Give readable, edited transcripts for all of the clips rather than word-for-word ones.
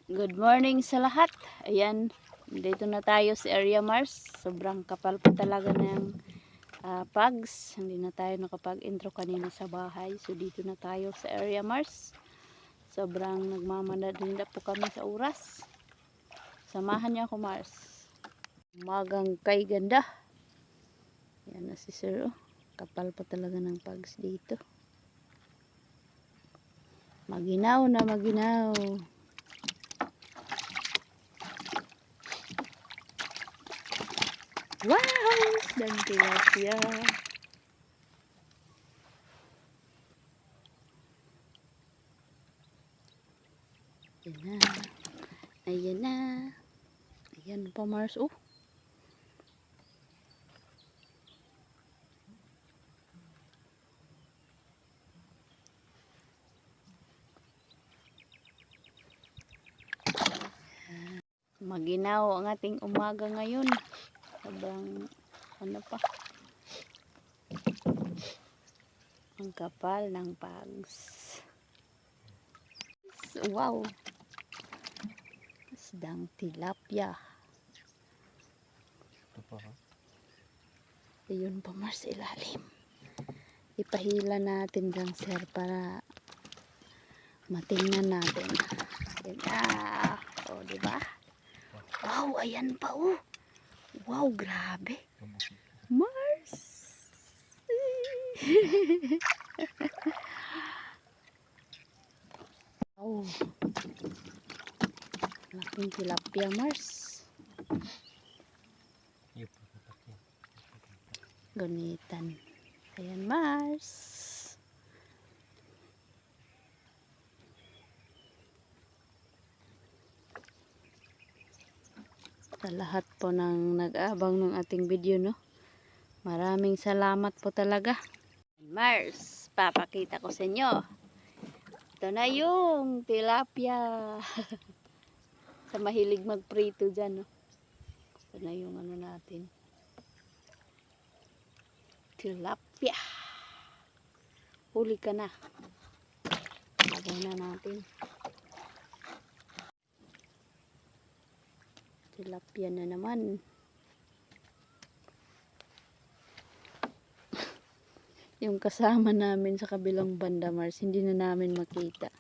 Good morning sa lahat. Ayan, dito na tayo sa Area Mars. Sobrang kapal po talaga ng pugs. Hindi na tayo nakapag-intro kanina sa bahay. So dito na tayo sa Area Mars. Sobrang nagmamanadinda po kami sa oras. Samahan niyo ako, Mars. Umagang kay ganda. Ayan na si Sir. Kapal po talaga ng pugs dito. Maginaw na maginaw. Wow! Dan tilapia. Ayan na. Ayan na. Ayan pa, Mars. Oh. Maginaw ang ating umaga ngayon. Sobrang ano pa. Ang kapal ng pugs. Wow. Isdang tilapia. Ito pa ha? Ayun pa, Mars, ilalim. Ipahila natin dyan, sir, para matingnan natin. Ayan. O, diba? Wow, ayan pa, oh. Wow, grabe. Mars. Wow. Laking tilapia, Mars. Gunitan. Ayan, Mars. Sa lahat po ng nag-aabang ng ating video, no? Maraming salamat po talaga. Mars, papakita ko sa inyo. Ito na yung tilapia. Sa mahilig magprito dyan, no? Ito na yung ano natin. Tilapia. Huli ka na. Lagay na natin. Tilapia na naman. Yung kasama namin sa kabilang banda, Mars, hindi na namin makita.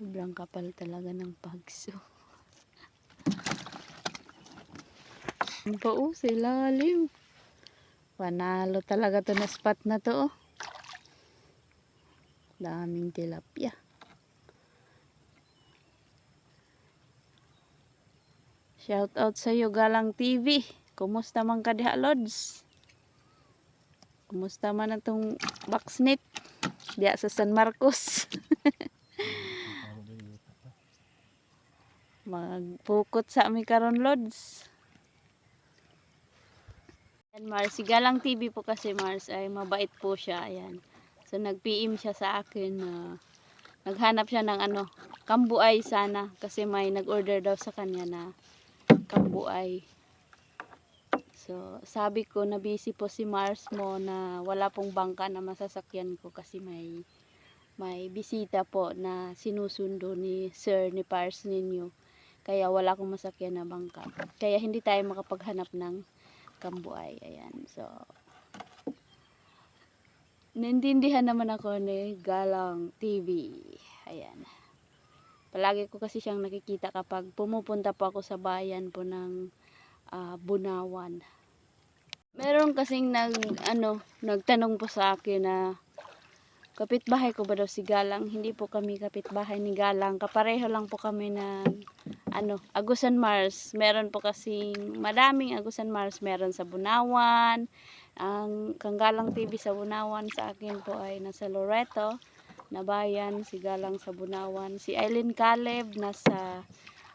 Sobrang kapal talaga ng pagso. Ang pao sa ilalim. Panalo talaga to na spot na to, oh. Daming tilapia. Shout out sa iyo, Galang TV. Kumusta man ka diha, Lods? Kumusta man atong boxnet diha sa San Marcos? Magpukot sa ami karon, Lods. Ayan, Mars, si Galang TV po kasi, Mars, ay mabait po siya. Ayan. So nag-PM siya sa akin na naghanap siya ng ano, kambuay sana kasi may nag-order daw sa kanya na kambuay. So sabi ko na busy po si Mars mo na wala pong bangka na masasakyan ko kasi may bisita po na sinusundo ni Sir ni Pars ninyo. Kaya wala akong masakyan na bangka. Kaya hindi tayo makapaghanap ng kambuay. Ayan. So naintindihan naman ako ni Galang TV. Ayan. Palagi ko kasi siyang nakikita kapag pumupunta po ako sa bayan po ng Bunawan. Meron kasing nagtanong po sa akin na kapitbahay ko ba daw si Galang. Hindi po kami kapitbahay ni Galang. Kapareho lang po kami ng Agusan Mars. Meron po kasing madaming Agusan Mars. Meron sa Bunawan. Ang Galang TV sa Bunawan, sa akin po ay nasa Loreto na bayan. Si Galang sa Bunawan. Si Eileen Caleb nasa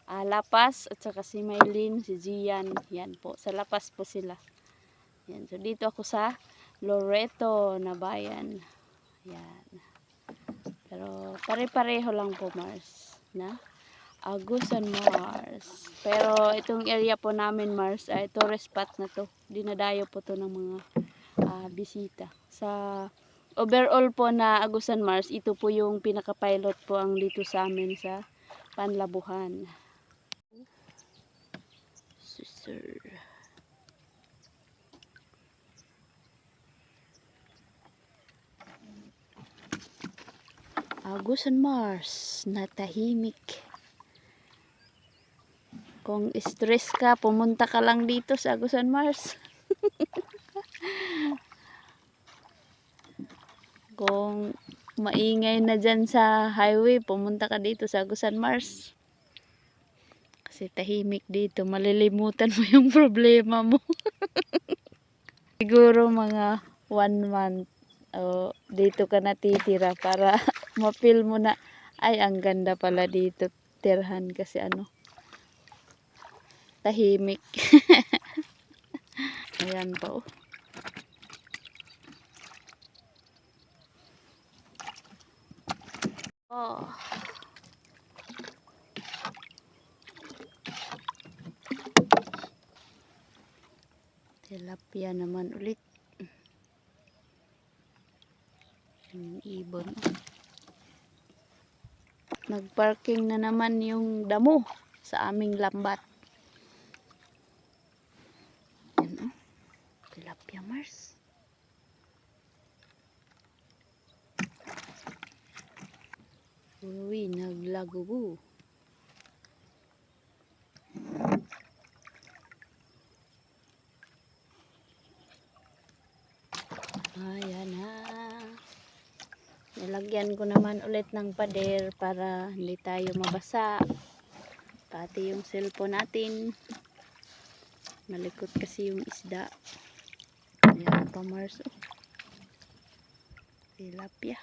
Lapas, at saka si Maylin, si Gian, yan po, sa Lapas po sila. Yan. So dito ako sa Loreto na bayan. Yan. Pero pare-pareho lang po, Mars, na Agusan Mars. Pero itong area po namin, Mars, ay tourist spot na to. Dinadayo po to ng mga bisita. Sa overall po na Agusan Mars, ito po yung pinaka-pilot po ang dito sa amin sa panlabuhan. Sir. Agusan Mars, natahimik. Kung stress ka, pumunta ka lang dito sa Agusan Mars. Kung maingay na dyan sa highway, pumunta ka dito sa Agusan Mars. Kasi tahimik dito, malilimutan mo yung problema mo. Siguro mga 1 month dito ka natitira para ma-feel mo na ay ang ganda pala dito tirhan kasi tahimik. Ayan pa oh. Oh. Tilapia naman ulit. Yung ibon. Nagparking na naman yung damo sa aming lambat. Yan oh. Tilapia Mars. Uy, naglagubo. Ayan na. Nilagyan ko naman ulit ng pader para hindi tayo mabasa. Pati yung cellphone natin. Malikot kasi yung isda. Ayan pa Mars. Oh. Tilapia.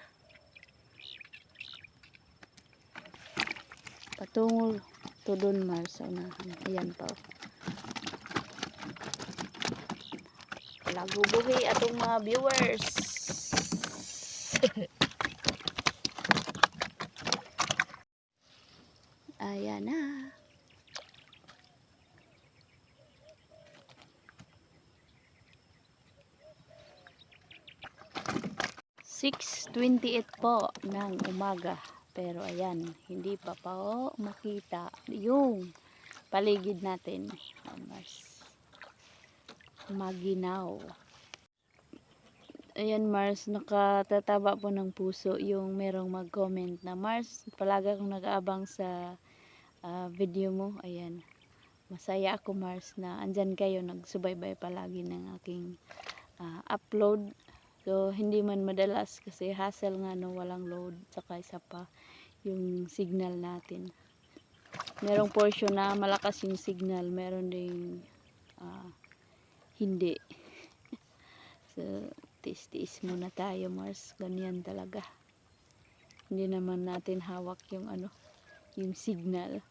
Patungol to doon Mars sa unahan. Ayan pa. Lagubuhi atong mga viewers. Ayan na. (6:28) po ng umaga. Pero ayan, hindi pa makita yung paligid natin. Mars. Maginaw. Ayan Mars, nakatataba po ng puso yung merong mag-comment na Mars, palagi akong nag-aabang sa video mo. Ayan, masaya ako Mars na andyan kayo, nagsubaybay palagi ng aking upload. So hindi man madalas kasi hassle nga no, walang load, saka isa pa yung signal natin. Merong portion na malakas yung signal, meron ding hindi. So tiis-tiis muna tayo Mars, ganyan talaga. Hindi naman natin hawak yung yung signal.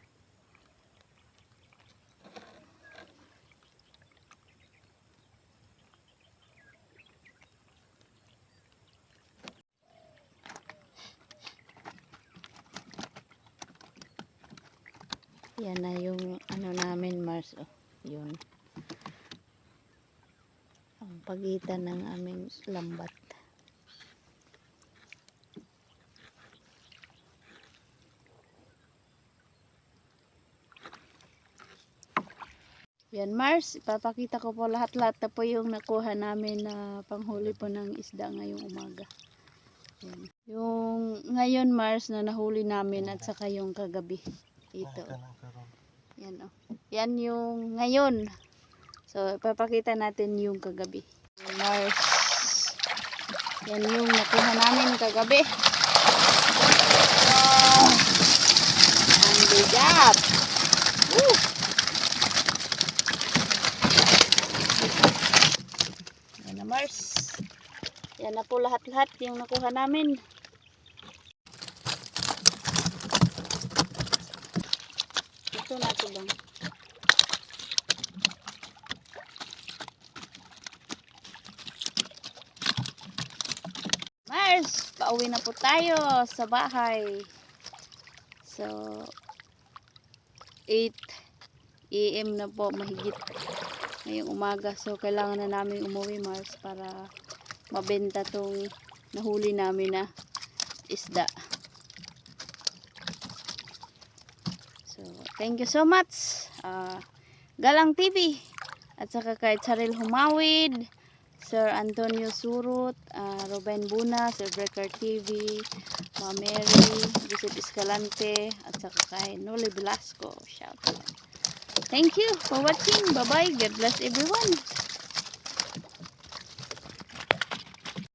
Yan na yung namin Mars oh. Yun ang pagitan ng aming lambat. Yan Mars, ipapakita ko po lahat-lahat na po yung nakuha namin na panghuli po ng isda ngayong umaga. Yan. Yung ngayon Mars na nahuli namin at saka yung kagabi. Ito. Yan oh. Yan yung ngayon. So ipapakita natin yung kagabi. Mars. Yan yung nakuha namin kagabi. Oh, ang bigat. Yan na Mars. Yan na po lahat-lahat yung nakuha namin. Ito na ito lang. Mars, pauwi na po tayo sa bahay. So 8 AM na po mahigit ngayong umaga. So kailangan na namin umuwi Mars para mabenta tong nahuli namin na isda. So, thank you so much. Galang TV. At saka kay Charil Humawid, Sir Antonio Surut, Ruben Buna, Sir Breaker TV, Ma Mary, Joseph Escalante, at saka kay Noli Velasco. Shout out. Thank you for watching. Bye-bye. God bless everyone.